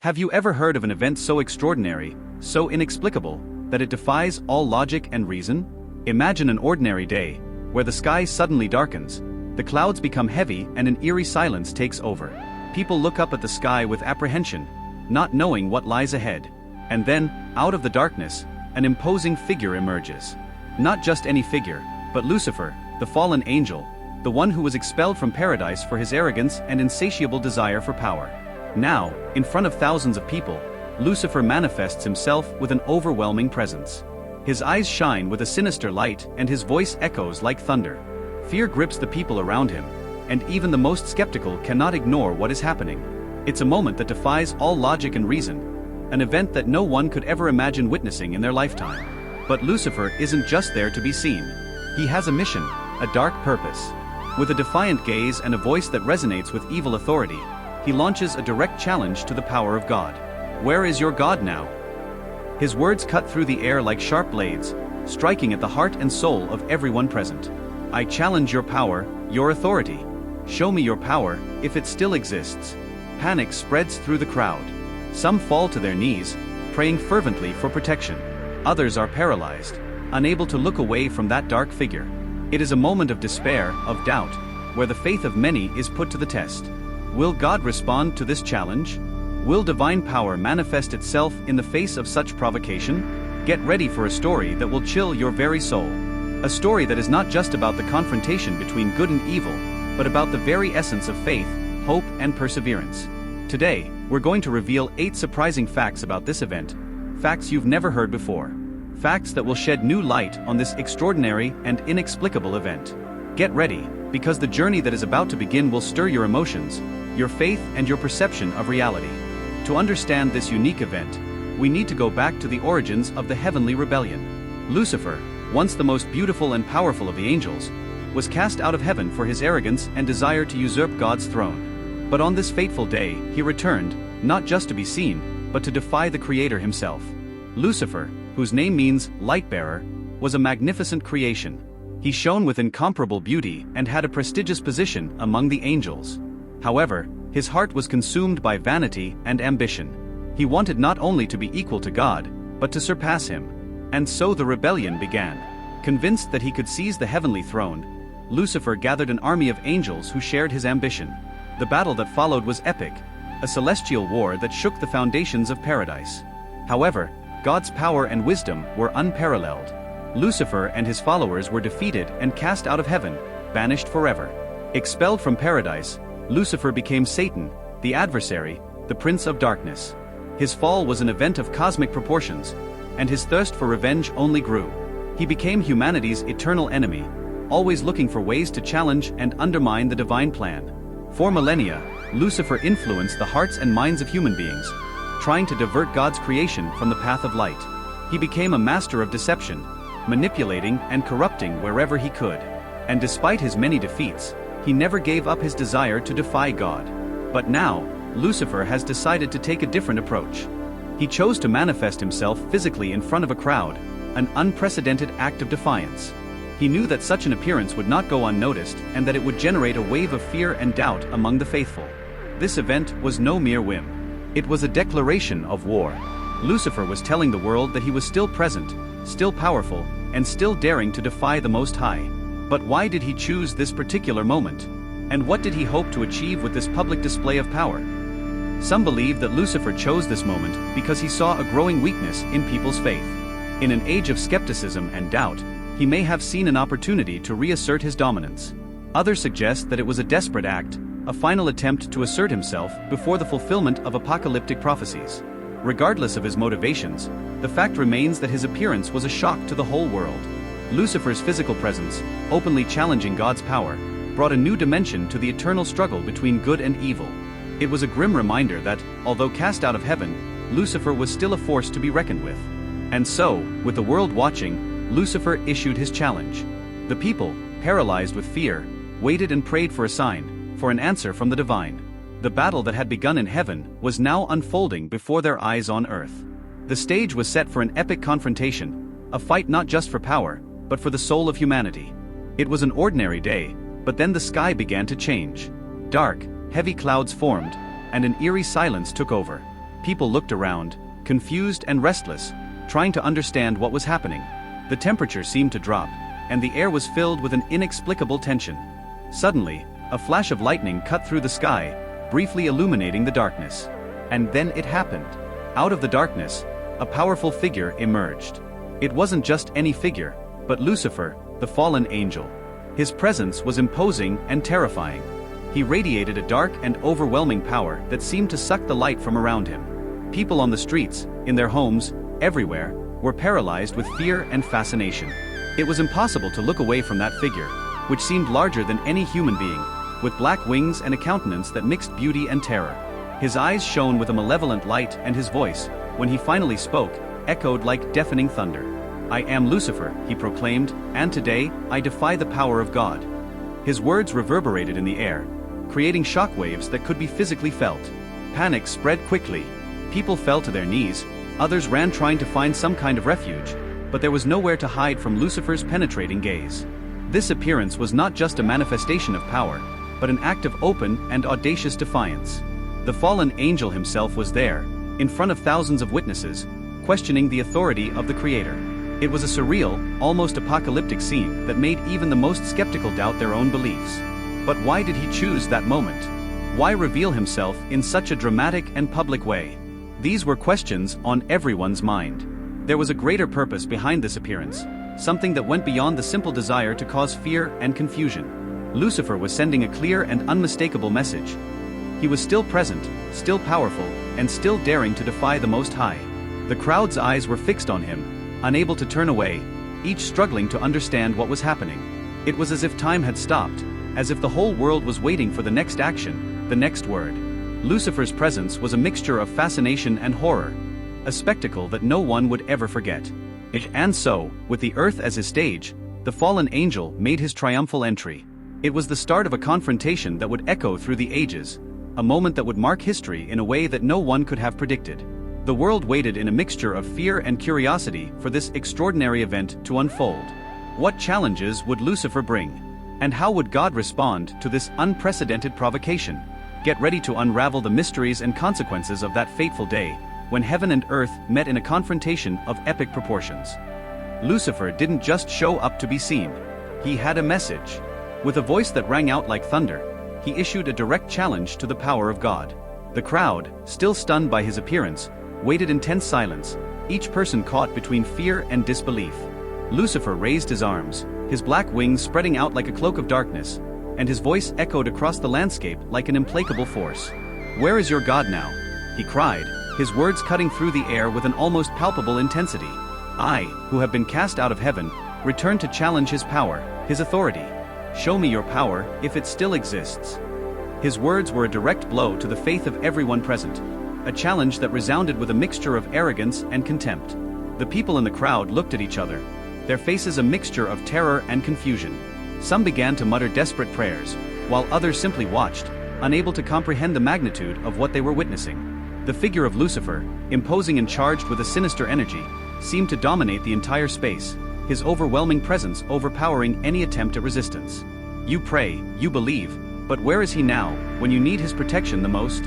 Have you ever heard of an event so extraordinary, so inexplicable, that it defies all logic and reason? Imagine an ordinary day, where the sky suddenly darkens, the clouds become heavy and an eerie silence takes over. People look up at the sky with apprehension, not knowing what lies ahead. And then, out of the darkness, an imposing figure emerges. Not just any figure, but Lucifer, the fallen angel, the one who was expelled from paradise for his arrogance and insatiable desire for power. Now, in front of thousands of people, Lucifer manifests himself with an overwhelming presence. His eyes shine with a sinister light and his voice echoes like thunder. Fear grips the people around him, and even the most skeptical cannot ignore what is happening. It's a moment that defies all logic and reason, an event that no one could ever imagine witnessing in their lifetime. But Lucifer isn't just there to be seen. He has a mission, a dark purpose. With a defiant gaze and a voice that resonates with evil authority, he launches a direct challenge to the power of God. Where is your God now? His words cut through the air like sharp blades, striking at the heart and soul of everyone present. I challenge your power, your authority. Show me your power, if it still exists. Panic spreads through the crowd. Some fall to their knees, praying fervently for protection. Others are paralyzed, unable to look away from that dark figure. It is a moment of despair, of doubt, where the faith of many is put to the test. Will God respond to this challenge? Will divine power manifest itself in the face of such provocation? Get ready for a story that will chill your very soul. A story that is not just about the confrontation between good and evil, but about the very essence of faith, hope, and perseverance. Today, we're going to reveal 8 surprising facts about this event, facts you've never heard before. Facts that will shed new light on this extraordinary and inexplicable event. Get ready, because the journey that is about to begin will stir your emotions, your faith, and your perception of reality. To understand this unique event, we need to go back to the origins of the heavenly rebellion. Lucifer, once the most beautiful and powerful of the angels, was cast out of heaven for his arrogance and desire to usurp God's throne. But on this fateful day, he returned, not just to be seen, but to defy the Creator himself. Lucifer, whose name means light-bearer, was a magnificent creation. He shone with incomparable beauty and had a prestigious position among the angels. However, his heart was consumed by vanity and ambition. He wanted not only to be equal to God, but to surpass him. And so the rebellion began. Convinced that he could seize the heavenly throne, Lucifer gathered an army of angels who shared his ambition. The battle that followed was epic, a celestial war that shook the foundations of paradise. However, God's power and wisdom were unparalleled. Lucifer and his followers were defeated and cast out of heaven, banished forever. Expelled from paradise, Lucifer became Satan, the adversary, the prince of darkness. His fall was an event of cosmic proportions, and his thirst for revenge only grew. He became humanity's eternal enemy, always looking for ways to challenge and undermine the divine plan. For millennia, Lucifer influenced the hearts and minds of human beings, trying to divert God's creation from the path of light. He became a master of deception, manipulating and corrupting wherever he could. And despite his many defeats, he never gave up his desire to defy God. But now, Lucifer has decided to take a different approach. He chose to manifest himself physically in front of a crowd, an unprecedented act of defiance. He knew that such an appearance would not go unnoticed and that it would generate a wave of fear and doubt among the faithful. This event was no mere whim. It was a declaration of war. Lucifer was telling the world that he was still present, still powerful, and still daring to defy the Most High. But why did he choose this particular moment? And what did he hope to achieve with this public display of power? Some believe that Lucifer chose this moment because he saw a growing weakness in people's faith. In an age of skepticism and doubt, he may have seen an opportunity to reassert his dominance. Others suggest that it was a desperate act, a final attempt to assert himself before the fulfillment of apocalyptic prophecies. Regardless of his motivations, the fact remains that his appearance was a shock to the whole world. Lucifer's physical presence, openly challenging God's power, brought a new dimension to the eternal struggle between good and evil. It was a grim reminder that, although cast out of heaven, Lucifer was still a force to be reckoned with. And so, with the world watching, Lucifer issued his challenge. The people, paralyzed with fear, waited and prayed for a sign, for an answer from the divine. The battle that had begun in heaven was now unfolding before their eyes on earth. The stage was set for an epic confrontation, a fight not just for power, but for the soul of humanity. It was an ordinary day, but then the sky began to change. Dark, heavy clouds formed, and an eerie silence took over. People looked around, confused and restless, trying to understand what was happening. The temperature seemed to drop, and the air was filled with an inexplicable tension. Suddenly, a flash of lightning cut through the sky, briefly illuminating the darkness. And then it happened. Out of the darkness, a powerful figure emerged. It wasn't just any figure, but Lucifer, the fallen angel. His presence was imposing and terrifying. He radiated a dark and overwhelming power that seemed to suck the light from around him. People on the streets, in their homes, everywhere, were paralyzed with fear and fascination. It was impossible to look away from that figure, which seemed larger than any human being, with black wings and a countenance that mixed beauty and terror. His eyes shone with a malevolent light, and his voice, when he finally spoke, echoed like deafening thunder. "I am Lucifer," he proclaimed, "and today, I defy the power of God." His words reverberated in the air, creating shockwaves that could be physically felt. Panic spread quickly. People fell to their knees, others ran trying to find some kind of refuge, but there was nowhere to hide from Lucifer's penetrating gaze. This appearance was not just a manifestation of power, but an act of open and audacious defiance. The fallen angel himself was there, in front of thousands of witnesses, questioning the authority of the Creator. It was a surreal, almost apocalyptic scene that made even the most skeptical doubt their own beliefs. But why did he choose that moment? Why reveal himself in such a dramatic and public way? These were questions on everyone's mind. There was a greater purpose behind this appearance, something that went beyond the simple desire to cause fear and confusion. Lucifer was sending a clear and unmistakable message. He was still present, still powerful, and still daring to defy the Most High. The crowd's eyes were fixed on him, unable to turn away, each struggling to understand what was happening. It was as if time had stopped, as if the whole world was waiting for the next action, the next word. Lucifer's presence was a mixture of fascination and horror, a spectacle that no one would ever forget. And so, with the earth as his stage, the fallen angel made his triumphal entry. It was the start of a confrontation that would echo through the ages, a moment that would mark history in a way that no one could have predicted. The world waited in a mixture of fear and curiosity for this extraordinary event to unfold. What challenges would Lucifer bring? And how would God respond to this unprecedented provocation? Get ready to unravel the mysteries and consequences of that fateful day, when heaven and earth met in a confrontation of epic proportions. Lucifer didn't just show up to be seen. He had a message. With a voice that rang out like thunder, he issued a direct challenge to the power of God. The crowd, still stunned by his appearance, waited in tense silence, each person caught between fear and disbelief. Lucifer raised his arms, his black wings spreading out like a cloak of darkness, and his voice echoed across the landscape like an implacable force. "Where is your God now?" he cried, his words cutting through the air with an almost palpable intensity. "I, who have been cast out of heaven, return to challenge his power, his authority. Show me your power, if it still exists." His words were a direct blow to the faith of everyone present, a challenge that resounded with a mixture of arrogance and contempt. The people in the crowd looked at each other, their faces a mixture of terror and confusion. Some began to mutter desperate prayers, while others simply watched, unable to comprehend the magnitude of what they were witnessing. The figure of Lucifer, imposing and charged with a sinister energy, seemed to dominate the entire space, his overwhelming presence overpowering any attempt at resistance. "You pray, you believe, but where is he now, when you need his protection the most?"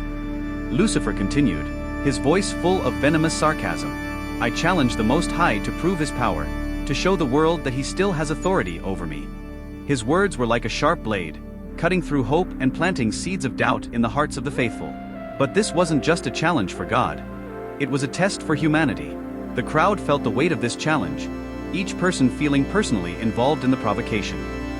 Lucifer continued, his voice full of venomous sarcasm. "I challenge the Most High to prove his power, to show the world that he still has authority over me." His words were like a sharp blade, cutting through hope and planting seeds of doubt in the hearts of the faithful. But this wasn't just a challenge for God. It was a test for humanity. The crowd felt the weight of this challenge, each person feeling personally involved in the provocation.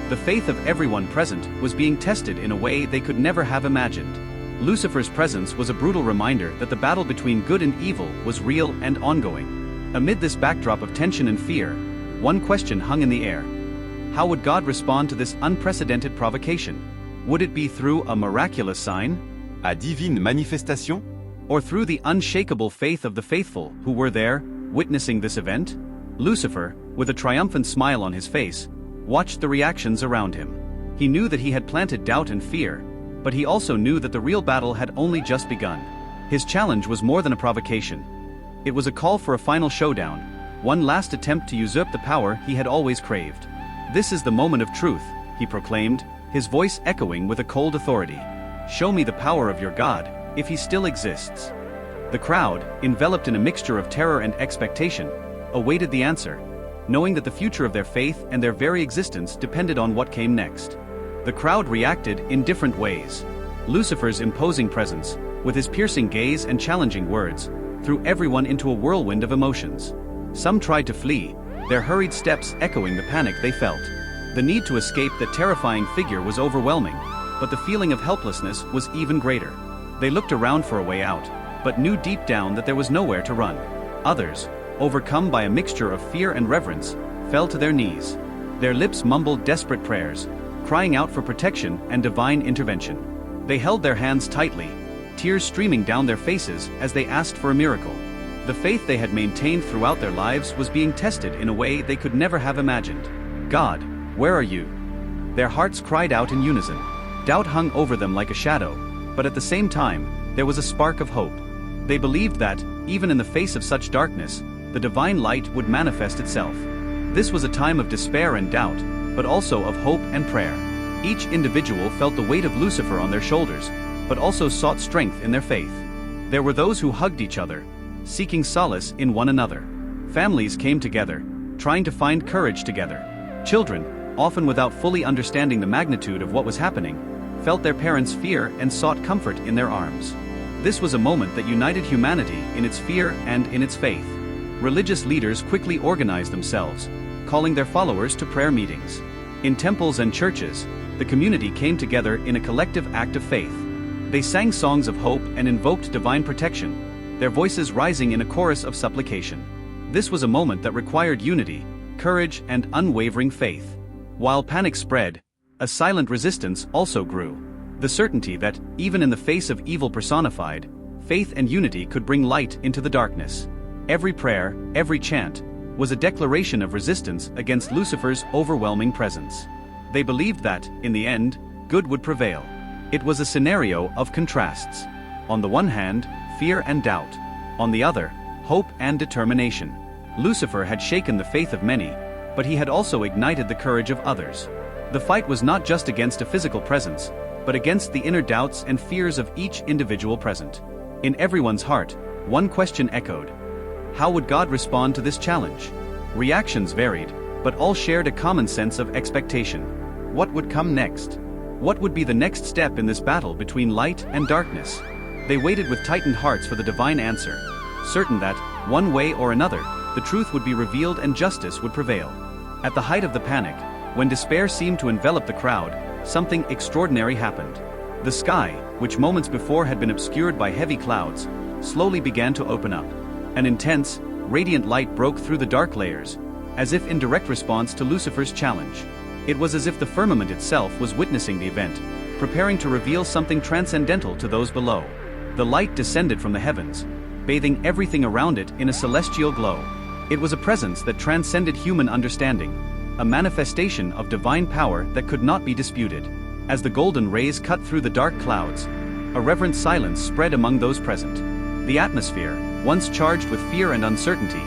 The faith of everyone present was being tested in a way they could never have imagined. Lucifer's presence was a brutal reminder that the battle between good and evil was real and ongoing. Amid this backdrop of tension and fear, one question hung in the air. How would God respond to this unprecedented provocation? Would it be through a miraculous sign, a divine manifestation, or through the unshakable faith of the faithful who were there, witnessing this event? Lucifer, with a triumphant smile on his face, watched the reactions around him. He knew that he had planted doubt and fear, but he also knew that the real battle had only just begun. His challenge was more than a provocation. It was a call for a final showdown, one last attempt to usurp the power he had always craved. "This is the moment of truth," he proclaimed, his voice echoing with a cold authority. "Show me the power of your God, if he still exists." The crowd, enveloped in a mixture of terror and expectation, awaited the answer, knowing that the future of their faith and their very existence depended on what came next. The crowd reacted in different ways. Lucifer's imposing presence, with his piercing gaze and challenging words, threw everyone into a whirlwind of emotions. Some tried to flee, their hurried steps echoing the panic they felt. The need to escape that terrifying figure was overwhelming, but the feeling of helplessness was even greater. They looked around for a way out, but knew deep down that there was nowhere to run. Others, overcome by a mixture of fear and reverence, fell to their knees. Their lips mumbled desperate prayers, crying out for protection and divine intervention. They held their hands tightly, tears streaming down their faces as they asked for a miracle. The faith they had maintained throughout their lives was being tested in a way they could never have imagined. "God, where are you?" Their hearts cried out in unison. Doubt hung over them like a shadow, but at the same time, there was a spark of hope. They believed that, even in the face of such darkness, the divine light would manifest itself. This was a time of despair and doubt, but also of hope and prayer. Each individual felt the weight of Lucifer on their shoulders, but also sought strength in their faith. There were those who hugged each other, seeking solace in one another. Families came together, trying to find courage together. Children, often without fully understanding the magnitude of what was happening, felt their parents' fear and sought comfort in their arms. This was a moment that united humanity in its fear and in its faith. Religious leaders quickly organized themselves, calling their followers to prayer meetings. In temples and churches, the community came together in a collective act of faith. They sang songs of hope and invoked divine protection, their voices rising in a chorus of supplication. This was a moment that required unity, courage, and unwavering faith. While panic spread, a silent resistance also grew. The certainty that, even in the face of evil personified, faith and unity could bring light into the darkness. Every prayer, every chant, was a declaration of resistance against Lucifer's overwhelming presence. They believed that, in the end, good would prevail. It was a scenario of contrasts. On the one hand, fear and doubt. On the other, hope and determination. Lucifer had shaken the faith of many, but he had also ignited the courage of others. The fight was not just against a physical presence, but against the inner doubts and fears of each individual present. In everyone's heart, one question echoed. How would God respond to this challenge? Reactions varied, but all shared a common sense of expectation. What would come next? What would be the next step in this battle between light and darkness? They waited with tightened hearts for the divine answer, certain that, one way or another, the truth would be revealed and justice would prevail. At the height of the panic, when despair seemed to envelop the crowd, something extraordinary happened. The sky, which moments before had been obscured by heavy clouds, slowly began to open up. An intense, radiant light broke through the dark layers, as if in direct response to Lucifer's challenge. It was as if the firmament itself was witnessing the event, preparing to reveal something transcendental to those below. The light descended from the heavens, bathing everything around it in a celestial glow. It was a presence that transcended human understanding, a manifestation of divine power that could not be disputed. As the golden rays cut through the dark clouds, a reverent silence spread among those present. The atmosphere, once charged with fear and uncertainty,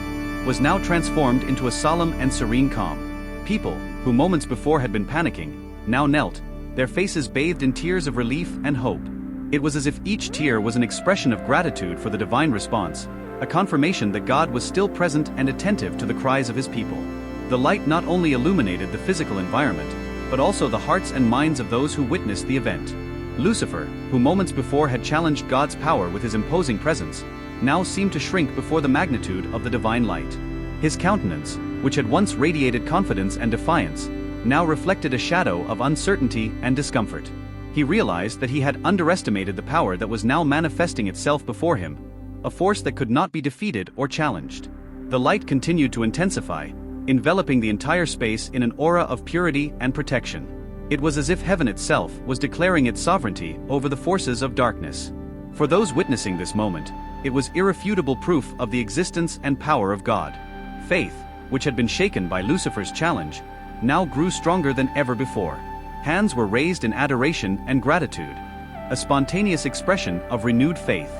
was now transformed into a solemn and serene calm. People, who moments before had been panicking, now knelt, their faces bathed in tears of relief and hope. It was as if each tear was an expression of gratitude for the divine response, a confirmation that God was still present and attentive to the cries of his people. The light not only illuminated the physical environment, but also the hearts and minds of those who witnessed the event. Lucifer, who moments before had challenged God's power with his imposing presence, now seemed to shrink before the magnitude of the divine light. His countenance, which had once radiated confidence and defiance, now reflected a shadow of uncertainty and discomfort. He realized that he had underestimated the power that was now manifesting itself before him, a force that could not be defeated or challenged. The light continued to intensify, enveloping the entire space in an aura of purity and protection. It was as if heaven itself was declaring its sovereignty over the forces of darkness. For those witnessing this moment, it was irrefutable proof of the existence and power of God. Faith, which had been shaken by Lucifer's challenge, now grew stronger than ever before. Hands were raised in adoration and gratitude, a spontaneous expression of renewed faith.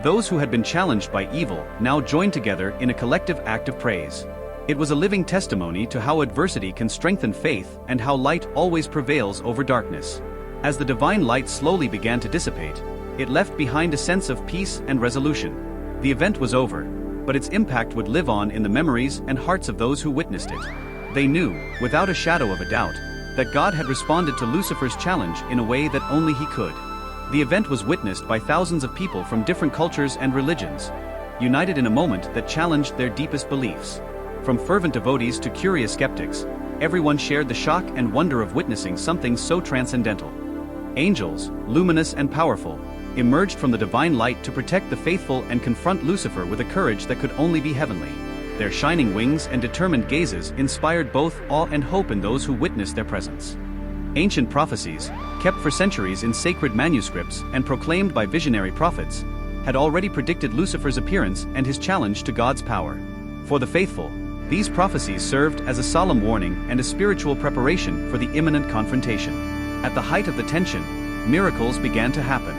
Those who had been challenged by evil now joined together in a collective act of praise. It was a living testimony to how adversity can strengthen faith and how light always prevails over darkness. As the divine light slowly began to dissipate, it left behind a sense of peace and resolution. The event was over, but its impact would live on in the memories and hearts of those who witnessed it. They knew, without a shadow of a doubt, that God had responded to Lucifer's challenge in a way that only he could. The event was witnessed by thousands of people from different cultures and religions, united in a moment that challenged their deepest beliefs. From fervent devotees to curious skeptics, everyone shared the shock and wonder of witnessing something so transcendental. Angels, luminous and powerful, emerged from the divine light to protect the faithful and confront Lucifer with a courage that could only be heavenly. Their shining wings and determined gazes inspired both awe and hope in those who witnessed their presence. Ancient prophecies, kept for centuries in sacred manuscripts and proclaimed by visionary prophets, had already predicted Lucifer's appearance and his challenge to God's power. For the faithful, these prophecies served as a solemn warning and a spiritual preparation for the imminent confrontation. At the height of the tension, miracles began to happen.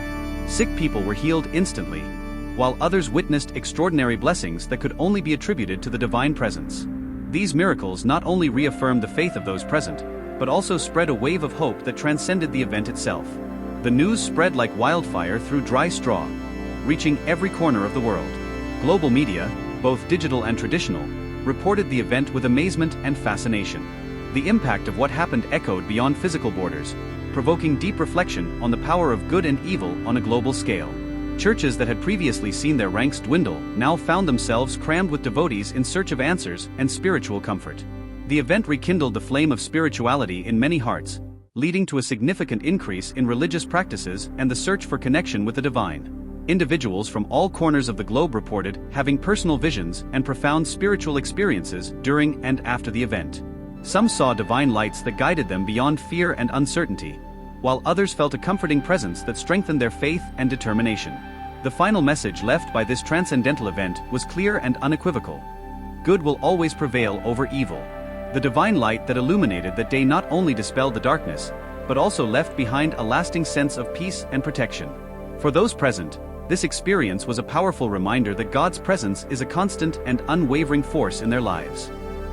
Sick people were healed instantly, while others witnessed extraordinary blessings that could only be attributed to the divine presence. These miracles not only reaffirmed the faith of those present, but also spread a wave of hope that transcended the event itself. The news spread like wildfire through dry straw, reaching every corner of the world. Global media, both digital and traditional, reported the event with amazement and fascination. The impact of what happened echoed beyond physical borders, provoking deep reflection on the power of good and evil on a global scale. Churches that had previously seen their ranks dwindle now found themselves crammed with devotees in search of answers and spiritual comfort. The event rekindled the flame of spirituality in many hearts, leading to a significant increase in religious practices and the search for connection with the divine. Individuals from all corners of the globe reported having personal visions and profound spiritual experiences during and after the event. Some saw divine lights that guided them beyond fear and uncertainty, while others felt a comforting presence that strengthened their faith and determination. The final message left by this transcendental event was clear and unequivocal. Good will always prevail over evil. The divine light that illuminated that day not only dispelled the darkness, but also left behind a lasting sense of peace and protection. For those present, this experience was a powerful reminder that God's presence is a constant and unwavering force in their lives.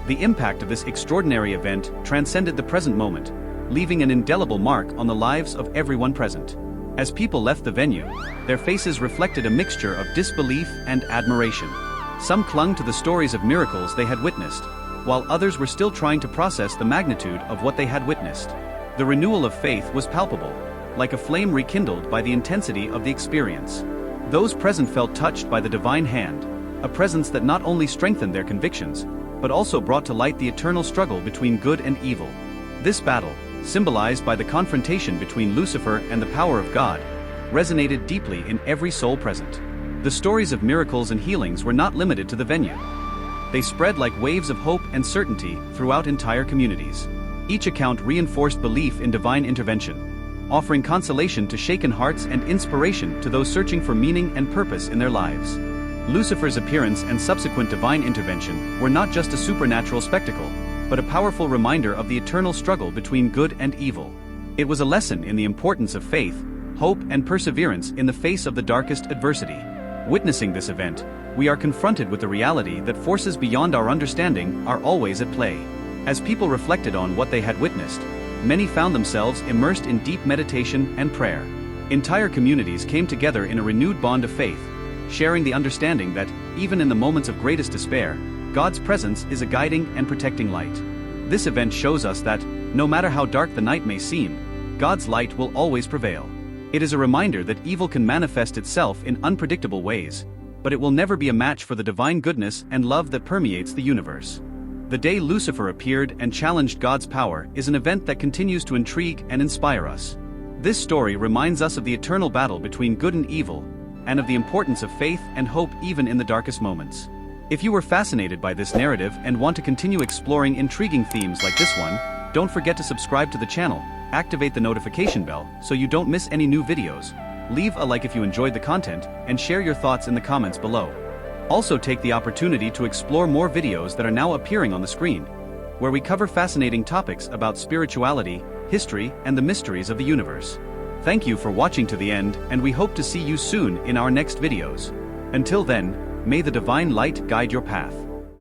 The impact of this extraordinary event transcended the present moment, leaving an indelible mark on the lives of everyone present. As people left the venue, their faces reflected a mixture of disbelief and admiration. Some clung to the stories of miracles they had witnessed, while others were still trying to process the magnitude of what they had witnessed. The renewal of faith was palpable, like a flame rekindled by the intensity of the experience. Those present felt touched by the divine hand, a presence that not only strengthened their convictions, but also brought to light the eternal struggle between good and evil. This battle, symbolized by the confrontation between Lucifer and the power of God, resonated deeply in every soul present. The stories of miracles and healings were not limited to the venue. They spread like waves of hope and certainty throughout entire communities. Each account reinforced belief in divine intervention, offering consolation to shaken hearts and inspiration to those searching for meaning and purpose in their lives. Lucifer's appearance and subsequent divine intervention were not just a supernatural spectacle, but a powerful reminder of the eternal struggle between good and evil. It was a lesson in the importance of faith, hope, and perseverance in the face of the darkest adversity. Witnessing this event, we are confronted with the reality that forces beyond our understanding are always at play. As people reflected on what they had witnessed, many found themselves immersed in deep meditation and prayer. Entire communities came together in a renewed bond of faith, sharing the understanding that, even in the moments of greatest despair, God's presence is a guiding and protecting light. This event shows us that, no matter how dark the night may seem, God's light will always prevail. It is a reminder that evil can manifest itself in unpredictable ways, but it will never be a match for the divine goodness and love that permeates the universe. The day Lucifer appeared and challenged God's power is an event that continues to intrigue and inspire us. This story reminds us of the eternal battle between good and evil, and of the importance of faith and hope even in the darkest moments. If you were fascinated by this narrative and want to continue exploring intriguing themes like this one, don't forget to subscribe to the channel, activate the notification bell so you don't miss any new videos, leave a like if you enjoyed the content, and share your thoughts in the comments below. Also take the opportunity to explore more videos that are now appearing on the screen, where we cover fascinating topics about spirituality, history, and the mysteries of the universe. Thank you for watching to the end, and we hope to see you soon in our next videos. Until then, may the divine light guide your path.